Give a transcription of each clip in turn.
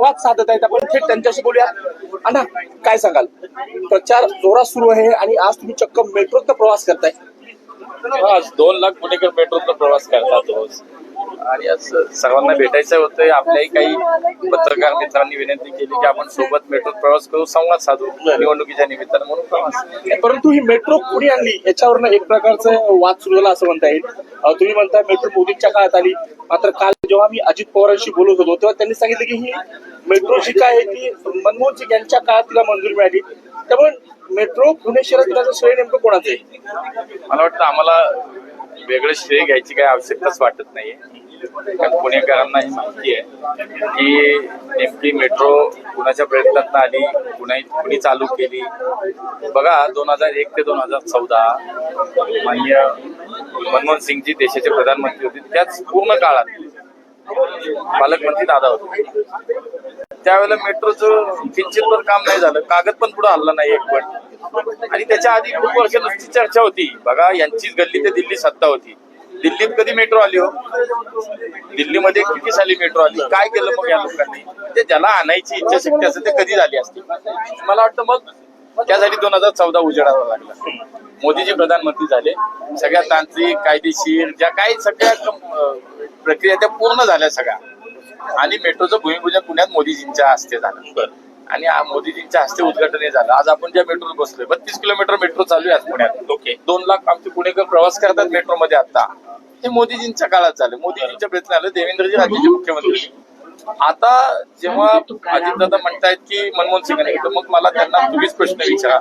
संवाद साधत आहेत. आपण थेट त्यांच्याशी बोलूया. अण्णा, काय सांगाल? प्रचार जोरात सुरू आहे आणि आज तुम्ही चक्क मेट्रोतनं प्रवास करताय. आज 2 लाख पुणेकर मेट्रोतनं प्रवास करतात रोज आणि आज सर्वांना भेटायचं होतं. आपल्याही काही पत्रकार मित्रांनी विनंती केली की आपण सोबत मेट्रोत प्रवास करू, संवाद साधू निवडणुकीच्या निमित्तानं, म्हणून प्रवास. परंतु ही मेट्रो कुणी आणली याच्यावरनं एक प्रकारचं वाद सुरू झाला असं म्हणता येईल. तुम्ही म्हणता मेट्रो मोदींच्या काळात आली, मात्र काल जेव्हा मी अजित पवारांशी बोलत होतो तेव्हा त्यांनी सांगितलं की ही मेट्रो जी काय आहे ती मनमोहन सिंग यांच्या काळात तिला मंजुरी मिळाली. त्यामुळे मेट्रो पुणे शहरात दिल्याचं श्रेय नेमकं कोणाचं आहे? मला वाटतं आम्हाला वेगळं श्रेय घ्यायची काही आवश्यकताच वाटत नाहीये. कारण पुणेकरांना ही माहिती आहे की नेमकी मेट्रो कुणाच्या प्रयत्नात आली, कुणी चालू केली. बघा, 2001 ते 2014 माननीय मनमोहन सिंगजी देशाचे प्रधानमंत्री होते. त्याच पूर्ण काळात पालकमंत्री दादा होते. त्यावेळेला मेट्रोचं किंचितभर काम नाही झालं, कागद पण पुढे हल्ला नाही एक पण. आणि त्याच्या आधी खूप वर्ष नुसती चर्चा होती. बघा, यांचीच गल्ली ते दिल्ली सत्ता होती. दिल्लीत कधी मेट्रो आली हो? दिल्लीमध्ये किती साली मेट्रो आली? काय केलं मग या लोकांनी? ते ज्याला आणायची इच्छाशक्ती असेल ते कधी झाली असती? मला वाटतं मग त्यासाठी 2014 उजेडावा लागला. मोदीजी प्रधानमंत्री झाले. सगळ्या तांत्रिक, कायदेशीर ज्या काही सगळ्या प्रक्रिया त्या पूर्ण झाल्या सगळ्या. आणि मेट्रोचं भूमिपूजन पुण्यात मोदीजींच्या हस्ते झालं आणि मोदीजींच्या हस्ते उद्घाटन झालं. आज आपण ज्या मेट्रोवर बसलोय, 32 किलोमीटर मेट्रो चालू आहे आज पुण्यात. ओके, 2 लाख आमचे पुणेकर प्रवास करतात मेट्रोमध्ये. आता हे मोदीजींच्या काळात झालं, मोदीजींच्या प्रयत्न आलं, देवेंद्रजी राज्याचे मुख्यमंत्री. आता जेव्हा अजितदादा म्हणतायत की मनमोहन सिंग नाही, तर मग मला त्यांना तुम्हीच प्रश्न विचारा,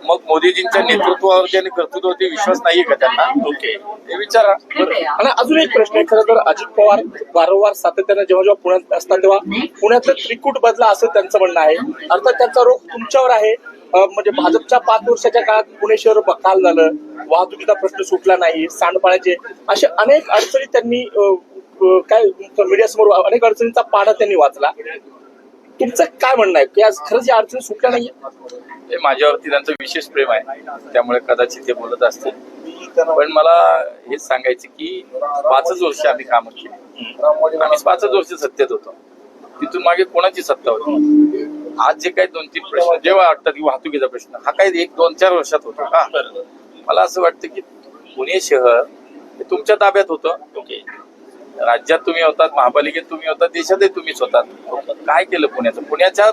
मग मोदीजींच्या नेतृत्वावरती आणि कर्तृत्वावरती विश्वास नाहीये का त्यांना? ओके, हे विचारा. आणि अजून एक प्रश्न आहे. खरं तर अजित पवार वारंवार सातत्याने जेव्हा पुण्यात असतात तेव्हा पुण्यातलं त्रिकूट बदला असं त्यांचं म्हणणं आहे. अर्थात त्यांचा रोख तुमच्यावर आहे. म्हणजे भाजपच्या 5 वर्षाच्या काळात पुणे शहर बकाल झालं, वाहतुकीचा प्रश्न सुटला नाही, सांडपाण्याचे अशा अनेक अडचणी त्यांनी काय मीडियासमोर अनेक अडचणींचा पाढा त्यांनी वाचला. तुमचं काय म्हणणं आहे की आज खरंच या अडचणी सुटल्या नाहीये? माझ्यावरती त्यांचं विशेष प्रेम आहे, त्यामुळे कदाचित ते बोलत असतील. पण मला हेच सांगायचं की 5च वर्ष आम्ही काम केली. आम्ही 5च वर्ष सत्तेत होतो. तिथून मागे कोणाची सत्ता होती? आज जे काही 2-3 प्रश्न जेव्हा वाटतात की वाहतुकीचा प्रश्न हा काही 1-2-4 वर्षात होतो का? मला असं वाटतं की पुणे शहर हे तुमच्या ताब्यात होतं. ओके, राज्यात तुम्ही होतात, महापालिकेत तुम्ही होतात, देशातही तुम्हीच होतात. काय केलं पुण्याचं? पुण्याच्या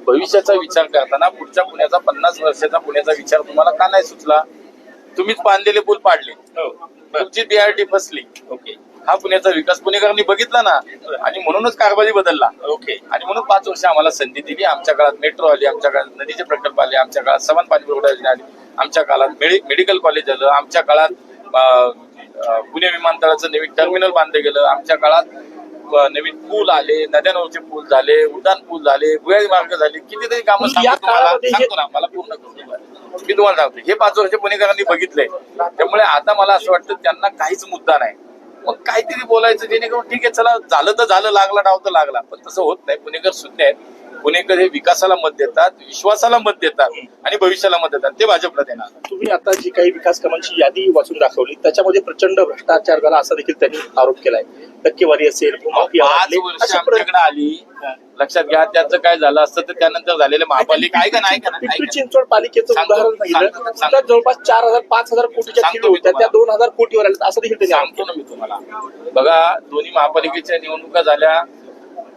भविष्याचा विचार करताना पुढच्या पुण्याचा 50 वर्षाचा पुण्याचा विचार तुम्हाला का नाही सुचला? तुम्हीच बांधलेले पूल पाडले, तुमची BRT फसली. ओके, हा पुण्याचा विकास पुणेकरांनी बघितला ना, आणि म्हणूनच कारभारी बदलला. ओके, आणि म्हणून 5 वर्ष आम्हाला संधी दिली. आमच्या काळात मेट्रो आली, आमच्या काळात नदीचे प्रकल्प आले, आमच्या काळात समान पाणी पुरवठा योजना आली, आमच्या काळात मेडिकल कॉलेज झालं, आमच्या काळात पुणे विमानतळाचं नवीन टर्मिनल बांधलं गेलं, आमच्या काळात नवीन पूल आले, नद्यांवरचे पूल झाले, उड्डाण पूल झाले, भुयारी मार्ग झाले, कितीतरी कामं सांगतो ना. मला पूर्ण करू, मी तुम्हाला सांगतो, हे 5 वर्ष पुणेकरांनी बघितलंय. त्यामुळे आता मला असं वाटतं त्यांना काहीच मुद्दा नाही. मग काहीतरी बोलायचं जेणेकरून ठीक आहे, चला झालं तर झालं, लागला डाव तर लागला. पण तसं होत नाही. पुणेकर शून्य आहेत. पुणेकर हे विकासाला मत देतात, विश्वासाला मत देतात आणि भविष्याला मत देतात. ते भाजपला देणार. तुम्ही आता जी काही विकास कामांची यादी वाचून दाखवली त्याच्यामध्ये प्रचंड भ्रष्टाचार झाला असा देखील त्यांनी आरोप केलाय. टक्केवारी असेल, 5 वर्ष आमच्याकडे आली. लक्षात घ्या, त्याचं काय झालं असतं तर त्यानंतर झालेलं महापालिका आहे का नाही का? पिंपरी चिंचवड पालिकेचं उदाहरण सांगितलं, जवळपास 4,000-5,000 कोटीच्या होत्या, त्या 2,000 कोटीवर आल्या असं देखील त्यांनी सांगतो ना मी तुम्हाला. बघा, दोन्ही महापालिकेच्या निवडणुका झाल्या,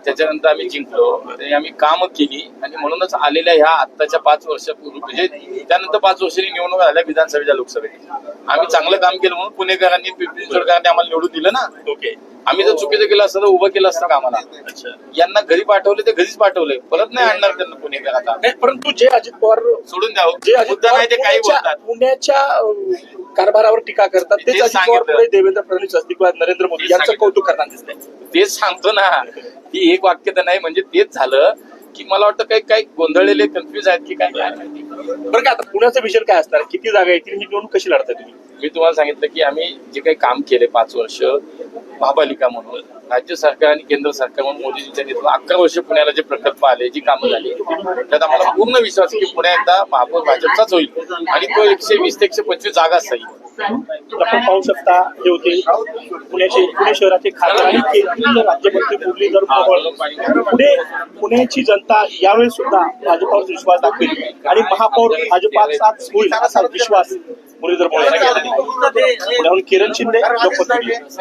त्याच्यानंतर आम्ही जिंकलो, आम्ही काम केली आणि म्हणूनच आलेल्या ह्या आत्ताच्या 5 वर्षापूर्वी म्हणजे त्यानंतर 5 वर्षांनी निवडणुका झाल्या विधानसभेच्या, लोकसभेच्या. आम्ही चांगलं काम केलं म्हणून पुणेकरांनी, पिंपरी चिंचवडकरांनी आम्हाला निवडून दिलं ना. ओके, आम्ही जर चुकीचं केलं असतं तर उभं केलं असतं का आम्हाला? यांना घरी पाठवले ते घरीच पाठवले, परत नाही आणणार त्यांना पुणेकर आता. परंतु जे अजित पवार सोडून द्यावं, जे मुद्दा नाही ते काही बोलतात, पुण्याच्या कारभारावर टीका करतात, तेच अजित पवार पुढे देवेंद्र फडणवीस असतील किंवा नरेंद्र मोदी यांचं कौतुक करताना दिसतंय. तेच सांगतो ना की एक वाक्य तर नाही, म्हणजे तेच झालं की मला वाटतं काही गोंधळलेले कन्फ्युज आहेत की काय माहिती. बरं का, आता पुण्याचं विषय काय असणार, किती जागा येतील, ही निवडणूक कशी लढताय तुम्ही? मी तुम्हाला सांगितलं की आम्ही जे काही काम केले 5 वर्ष महापालिका म्हणून, राज्य सरकार आणि केंद्र सरकार म्हणून मोदीजींच्या नेतृत्वात 11 वर्ष पुण्याला जे प्रकल्प आले, जी कामं झाली, त्यात आम्हाला पूर्ण विश्वास की पुण्या एकदा महापौर भाजपचाच होईल आणि तो 120 ते 125 जागा जाईल. आपण पाहू शकता हे होते पुणे शहराचे खासदार आणि केंद्रीय राज्यमंत्री मुरलीधर मोहोळ. पुण्याची जनता यावेळी सुद्धा भाजपावर विश्वास दाखवेल आणि महापौर भाजपाचाच होईल असा विश्वास मुरलीधर मोहोळ यांनी केला. पुण्याहून किरण शिंदे, लोकमत.